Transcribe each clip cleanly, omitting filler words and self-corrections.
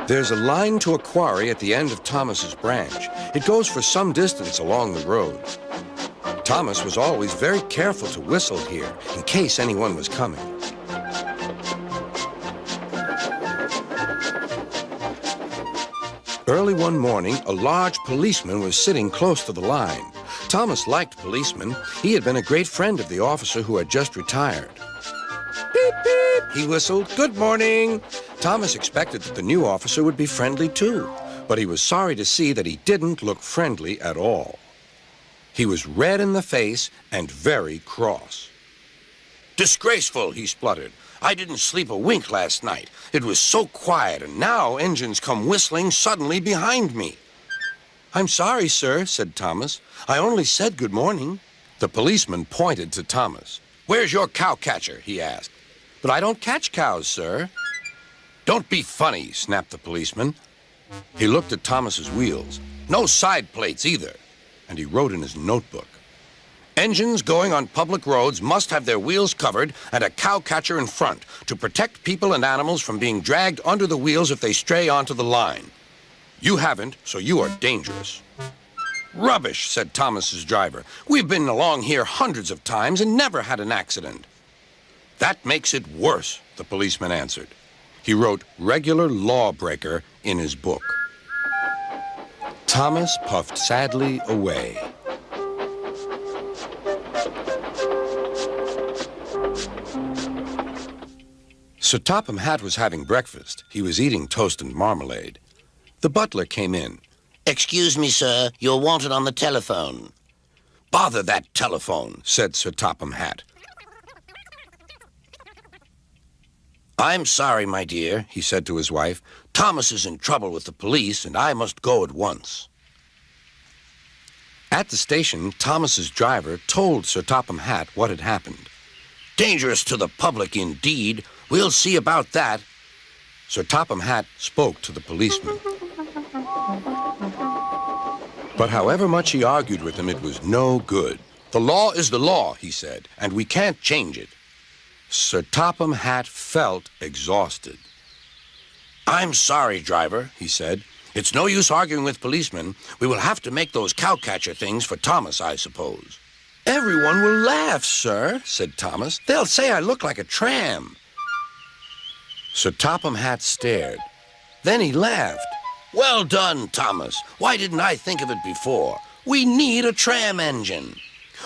There's a line to a quarry at the end of Thomas's branch. It goes for some distance along the road. Thomas was always very careful to whistle here in case anyone was coming. Early one morning, a large policeman was sitting close to the line. Thomas liked policemen. He had been a great friend of the officer who had just retired. Beep, beep, he whistled. Good morning. Thomas expected that the new officer would be friendly too, but he was sorry to see that he didn't look friendly at all. He was red in the face and very cross. Disgraceful, he spluttered. I didn't sleep a wink last night. It was so quiet, and now engines come whistling suddenly behind me. I'm sorry, sir, said Thomas. I only said good morning. The policeman pointed to Thomas. Where's your cowcatcher? He asked. But I don't catch cows, sir. Don't be funny, snapped the policeman. He looked at Thomas's wheels. No side plates either. And he wrote in his notebook. Engines going on public roads must have their wheels covered and a cowcatcher in front to protect people and animals from being dragged under the wheels if they stray onto the line. You haven't, so you are dangerous. Rubbish, said Thomas's driver. We've been along here hundreds of times and never had an accident. That makes it worse, the policeman answered. He wrote regular lawbreaker in his book. Thomas puffed sadly away. Sir Topham Hatt was having breakfast. He was eating toast and marmalade. The butler came in. Excuse me, sir. You're wanted on the telephone. Bother that telephone, said Sir Topham Hatt. I'm sorry, my dear, he said to his wife. Thomas is in trouble with the police, and I must go at once. At the station, Thomas's driver told Sir Topham Hatt what had happened. Dangerous to the public, indeed. We'll see about that. Sir Topham Hatt spoke to the policeman. But however much he argued with him, it was no good. The law is the law, he said, and we can't change it. Sir Topham Hatt felt exhausted. I'm sorry, driver, he said. It's no use arguing with policemen. We will have to make those cowcatcher things for Thomas, I suppose. Everyone will laugh, sir, said Thomas. They'll say I look like a tram. Sir Topham Hatt stared. Then he laughed. Well done, Thomas. Why didn't I think of it before? We need a tram engine.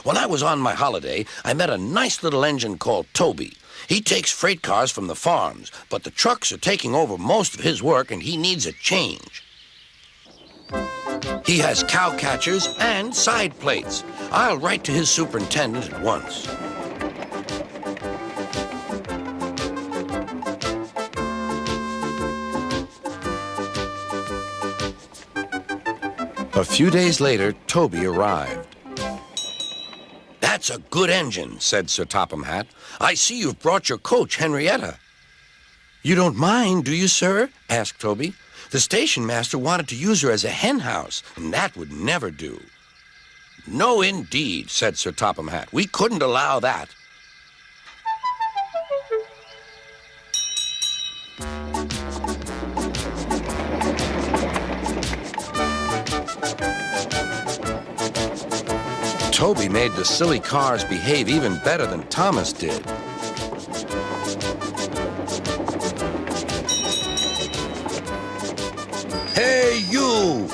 When I was on my holiday, I met a nice little engine called Toby. He takes freight cars from the farms, but the trucks are taking over most of his work and he needs a change. He has cowcatchers and side plates. I'll write to his superintendent at once. A few days later, Toby arrived. That's a good engine, said Sir Topham Hatt. I see you've brought your coach, Henrietta. You don't mind, do you, sir? Asked Toby. The station master wanted to use her as a hen house, and that would never do. No, indeed, said Sir Topham Hatt. We couldn't allow that. Toby made the silly cars behave even better than Thomas did. Hey, you!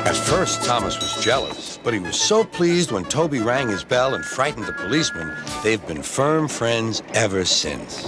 At first, Thomas was jealous, but he was so pleased when Toby rang his bell and frightened the policeman. They've been firm friends ever since.